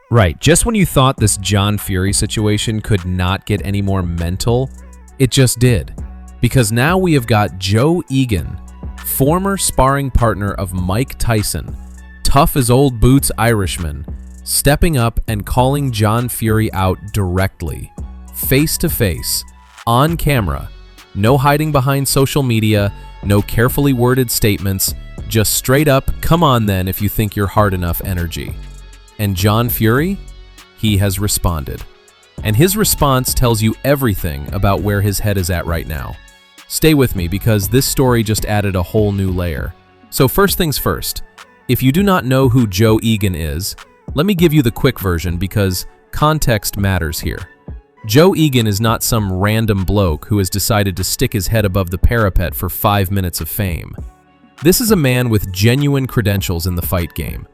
Right, just when you thought this John Fury situation could not get any more mental, it just did. Because now we have got Joe Egan, former sparring partner of Mike Tyson, tough as old boots Irishman, stepping up and calling John Fury out directly, face to face, on camera. No hiding behind social media, no carefully worded statements, just straight up, come on then if you think you're hard enough energy. And John Fury? He has responded. And his response tells you everything about where his head is at right now. Stay with me because this story just added a whole new layer. So first things first, if you do not know who Joe Egan is, let me give you the quick version because context matters here. Joe Egan is not some random bloke who has decided to stick his head above the parapet for 5 minutes of fame. This is a man with genuine credentials in the fight game.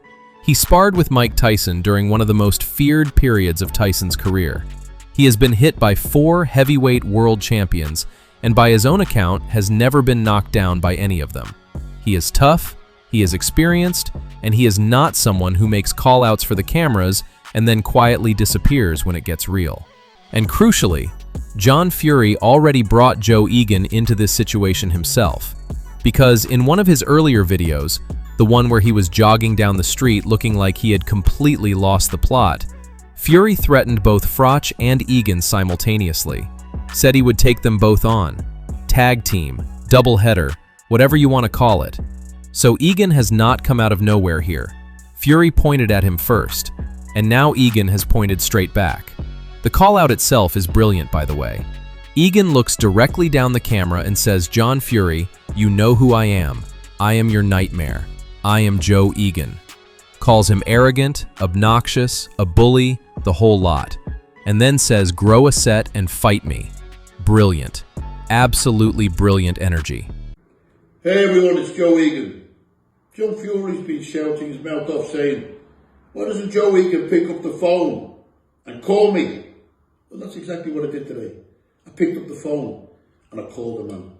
He sparred with Mike Tyson during one of the most feared periods of Tyson's career. He has been hit by 4 heavyweight world champions and by his own account has never been knocked down by any of them. He is tough, he is experienced, and he is not someone who makes call-outs for the cameras and then quietly disappears when it gets real. And crucially, John Fury already brought Joe Egan into this situation himself, because in one of his earlier videos, the one where he was jogging down the street looking like he had completely lost the plot, Fury threatened both Froch and Egan simultaneously, said he would take them both on, tag team, double header, whatever you want to call it. So Egan has not come out of nowhere here. Fury pointed at him first, and now Egan has pointed straight back. The call-out itself is brilliant, by the way. Egan looks directly down the camera and says, "John Fury, you know who I am. I am your nightmare. I am Joe Egan." Calls him arrogant, obnoxious, a bully, the whole lot. And then says, "Grow a set and fight me." Brilliant. Absolutely brilliant energy. Hey everyone, it's Joe Egan. John Fury's been shouting his mouth off saying, "Why doesn't Joe Egan pick up the phone and call me?" Well, that's exactly what I did today. I picked up the phone and I called the man.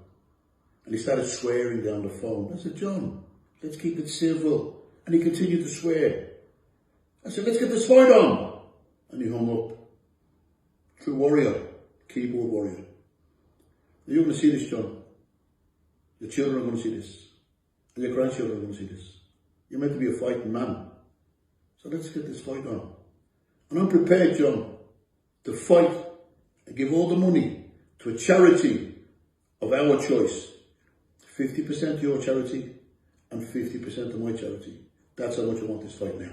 And he started swearing down the phone. I said, "John, let's keep it civil." And he continued to swear. I said, "Let's get this fight on." And he hung up. True warrior, keyboard warrior. Now you're going to see this, John. Your children are going to see this. And your grandchildren are going to see this. You're meant to be a fighting man. So let's get this fight on. And I'm prepared, John, to fight and give all the money to a charity of our choice. 50% your charity and 50% of my charity. That's how much I want this fight now.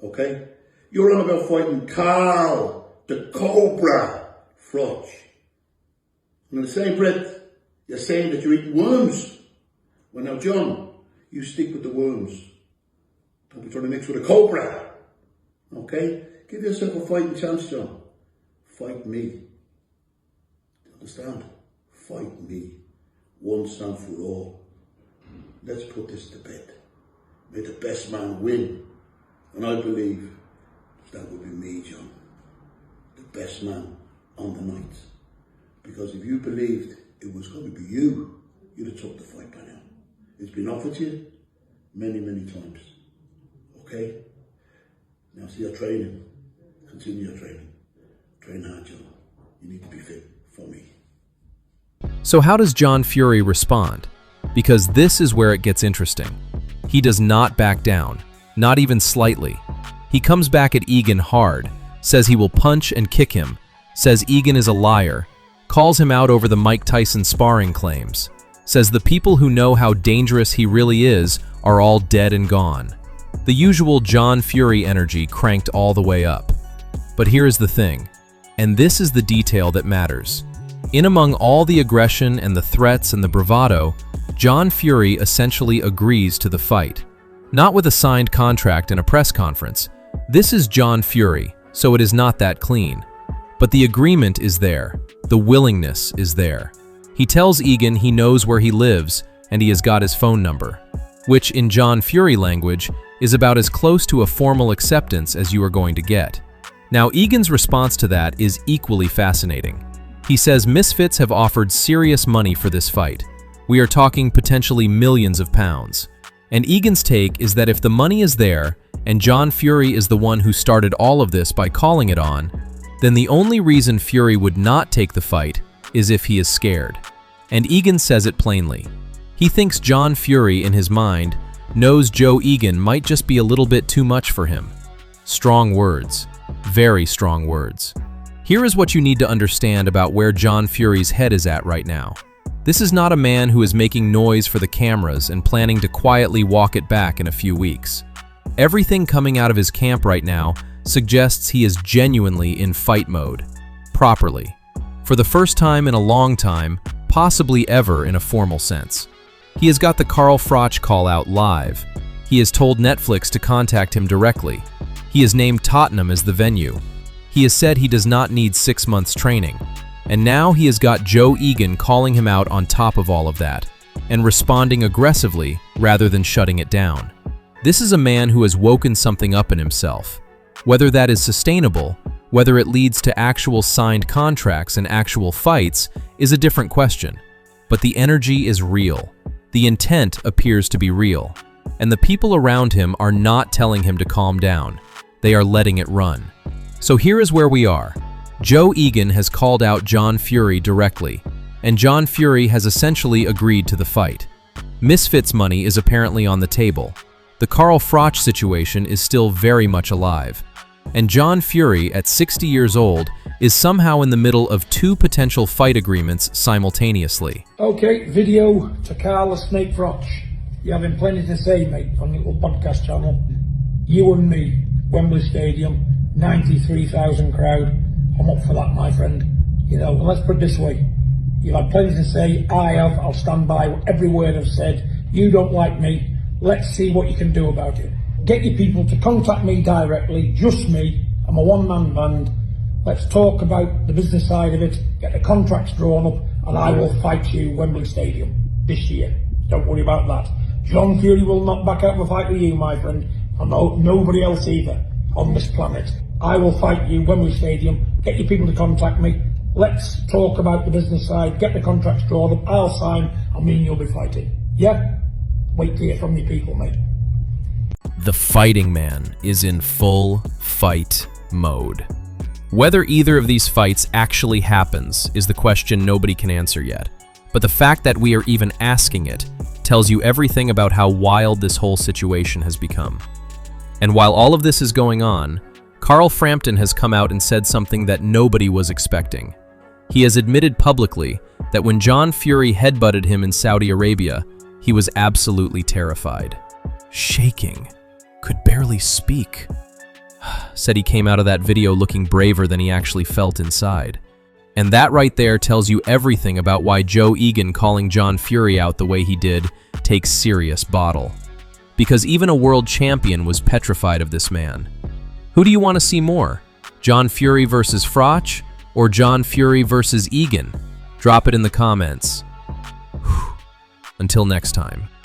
Okay? You're on about fighting Carl, the Cobra Froch. And in the same breath, you're saying that you're eating worms. Well now, John, you stick with the worms. Don't be trying to mix with a cobra. Okay? Give yourself a fighting chance, John. Fight me. Do you understand? Fight me. Once and for all. Let's put this to bed. May the best man win. And I believe that would be me, John. The best man on the night. Because if you believed it was going to be you, you'd have took the fight by now. It's been offered to you many, many times. Okay? Now see your training. Continue your training. Train hard, John. You need to be fit for me. So how does John Fury respond? Because this is where it gets interesting. He does not back down, not even slightly. He comes back at Egan hard, says he will punch and kick him, says Egan is a liar, calls him out over the Mike Tyson sparring claims, says the people who know how dangerous he really is are all dead and gone. The usual John Fury energy cranked all the way up. But here is the thing, and this is the detail that matters. In among all the aggression and the threats and the bravado, John Fury essentially agrees to the fight. Not with a signed contract and a press conference. This is John Fury, so it is not that clean. But the agreement is there. The willingness is there. He tells Egan he knows where he lives and he has got his phone number, which in John Fury language is about as close to a formal acceptance as you are going to get. Now, Egan's response to that is equally fascinating. He says Misfits have offered serious money for this fight. We are talking potentially millions of pounds. And Egan's take is that if the money is there, and John Fury is the one who started all of this by calling it on, then the only reason Fury would not take the fight is if he is scared. And Egan says it plainly. He thinks John Fury, in his mind, knows Joe Egan might just be a little bit too much for him. Strong words. Very strong words. Here is what you need to understand about where John Fury's head is at right now. This is not a man who is making noise for the cameras and planning to quietly walk it back in a few weeks. Everything coming out of his camp right now suggests he is genuinely in fight mode. Properly. For the first time in a long time, possibly ever in a formal sense. He has got the Carl Froch call-out live. He has told Netflix to contact him directly. He has named Tottenham as the venue. He has said he does not need 6 months training. And now he has got Joe Egan calling him out on top of all of that, and responding aggressively rather than shutting it down. This is a man who has woken something up in himself. Whether that is sustainable, whether it leads to actual signed contracts and actual fights, is a different question. But the energy is real. The intent appears to be real. And the people around him are not telling him to calm down. They are letting it run. So here is where we are. Joe Egan has called out John Fury directly, and John Fury has essentially agreed to the fight. Misfits money is apparently on the table. The Carl Froch situation is still very much alive. And John Fury, at 60 years old, is somehow in the middle of 2 potential fight agreements simultaneously. Okay, video to Carl Froch. You're having plenty to say, mate, on the little podcast channel. You and me, Wembley Stadium, 93,000 crowd. I'm up for that, my friend. You know, and let's put it this way. You've had plenty to say. I have. I'll stand by every word I've said. You don't like me. Let's see what you can do about it. Get your people to contact me directly, just me. I'm a one-man band. Let's talk about the business side of it, get the contracts drawn up, and I will fight you Wembley Stadium this year. Don't worry about that. John Fury will not back out of a fight with you, my friend. And nobody else either on this planet. I will fight you Wembley Stadium. Get your people to contact me. Let's talk about the business side, get the contracts drawn up, I'll sign, and me and you'll be fighting. Yeah? Wait to hear from your people, mate. The fighting man is in full fight mode. Whether either of these fights actually happens is the question nobody can answer yet. But the fact that we are even asking it tells you everything about how wild this whole situation has become. And while all of this is going on, Carl Frampton has come out and said something that nobody was expecting. He has admitted publicly that when John Fury headbutted him in Saudi Arabia, he was absolutely terrified. Shaking. Could barely speak. Said he came out of that video looking braver than he actually felt inside. And that right there tells you everything about why Joe Egan calling John Fury out the way he did takes serious bottle. Because even a world champion was petrified of this man. Who do you want to see more? John Fury versus Froch or John Fury versus Egan? Drop it in the comments. Until next time.